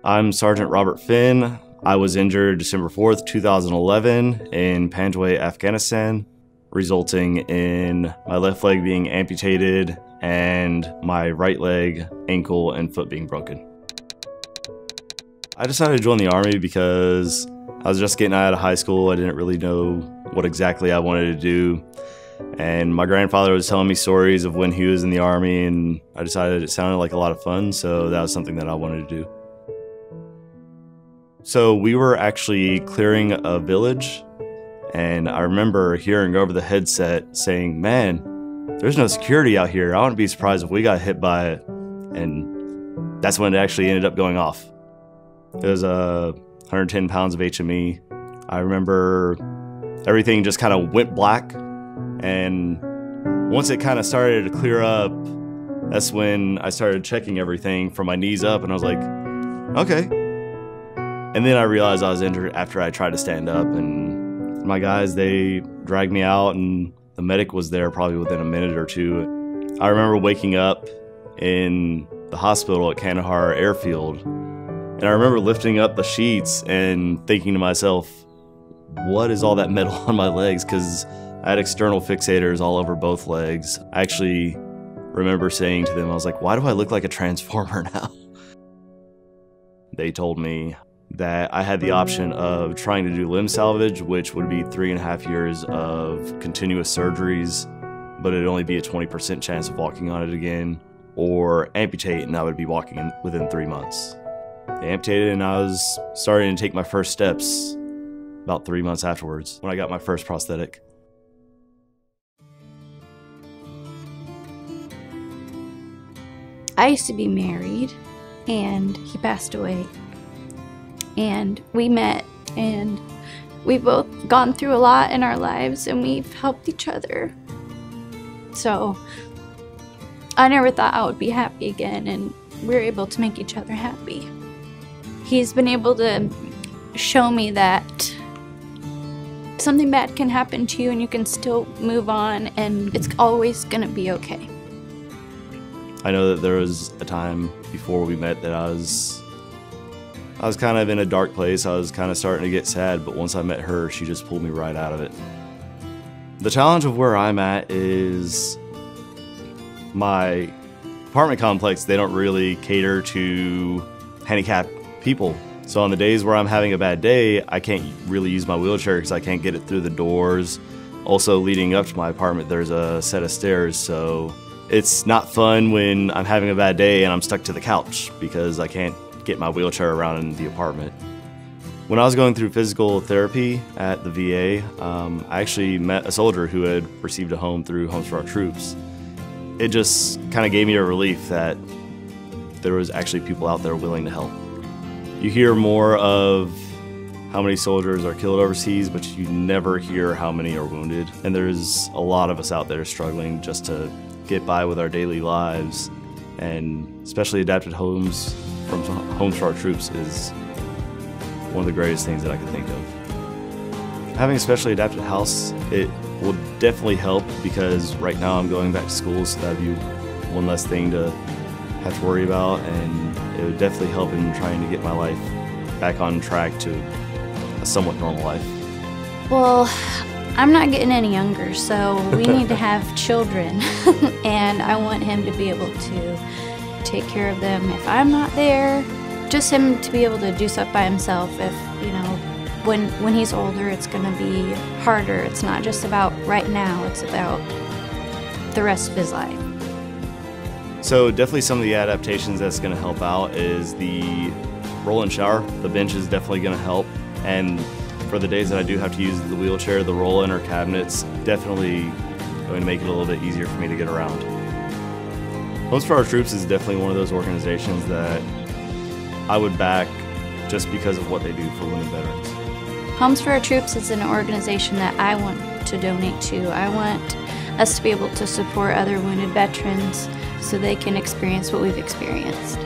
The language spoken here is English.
I'm Sergeant Robert Finn. I was injured December 4th, 2011 in Panjwai, Afghanistan, resulting in my left leg being amputated and my right leg, ankle, and foot being broken. I decided to join the Army because I was just getting out of high school. I didn't really know what exactly I wanted to do. And my grandfather was telling me stories of when he was in the Army, and I decided it sounded like a lot of fun, so that was something that I wanted to do. So we were actually clearing a village, and I remember hearing over the headset saying, "Man, there's no security out here. I wouldn't be surprised if we got hit by it." And that's when it actually ended up going off. It was 110 pounds of HME. I remember everything just kind of went black, and once it kind of started to clear up, that's when I started checking everything from my knees up, and I was like, okay. And then I realized I was injured after I tried to stand up, and my guys, they dragged me out, and the medic was there probably within a minute or two. I remember waking up in the hospital at Kandahar Airfield, and I remember lifting up the sheets and thinking to myself, what is all that metal on my legs? Because I had external fixators all over both legs. I actually remember saying to them, I was like, why do I look like a transformer now? They told me that I had the option of trying to do limb salvage, which would be 3.5 years of continuous surgeries, but it'd only be a 20% chance of walking on it again, or amputate, and I would be walking within 3 months. They amputated, and I was starting to take my first steps about 3 months afterwards when I got my first prosthetic. I used to be married, and he passed away. And we met, and we've both gone through a lot in our lives, and we've helped each other. So I never thought I would be happy again, and we were able to make each other happy. He's been able to show me that something bad can happen to you and you can still move on, and it's always gonna be okay. I know that there was a time before we met that I was kind of in a dark place. I was kind of starting to get sad, but once I met her, she just pulled me right out of it. The challenge of where I'm at is my apartment complex, they don't really cater to handicapped people. So on the days where I'm having a bad day, I can't really use my wheelchair because I can't get it through the doors. Also, leading up to my apartment, there's a set of stairs, so it's not fun when I'm having a bad day and I'm stuck to the couch because I can't get my wheelchair around in the apartment. When I was going through physical therapy at the VA, I actually met a soldier who had received a home through Homes for Our Troops. It just kind of gave me a relief that there was actually people out there willing to help. You hear more of how many soldiers are killed overseas, but you never hear how many are wounded. And there's a lot of us out there struggling just to get by with our daily lives, and specially adapted homes from Homes for Our Troops is one of the greatest things that I can think of. Having a specially adapted house, it will definitely help because right now I'm going back to school, so that'd be one less thing to have to worry about, and it would definitely help in trying to get my life back on track to a somewhat normal life. Well, I'm not getting any younger, so we need to have children, and I want him to be able to take care of them if I'm not there. Just him to be able to do stuff by himself. If, you know, when he's older, it's gonna be harder. It's not just about right now, it's about the rest of his life. So definitely some of the adaptations that's gonna help out is the roll and shower. The bench is definitely gonna help. And for the days that I do have to use the wheelchair, the roll-in or cabinets definitely going to make it a little bit easier for me to get around. Homes for Our Troops is definitely one of those organizations that I would back just because of what they do for wounded veterans. Homes for Our Troops is an organization that I want to donate to. I want us to be able to support other wounded veterans so they can experience what we've experienced.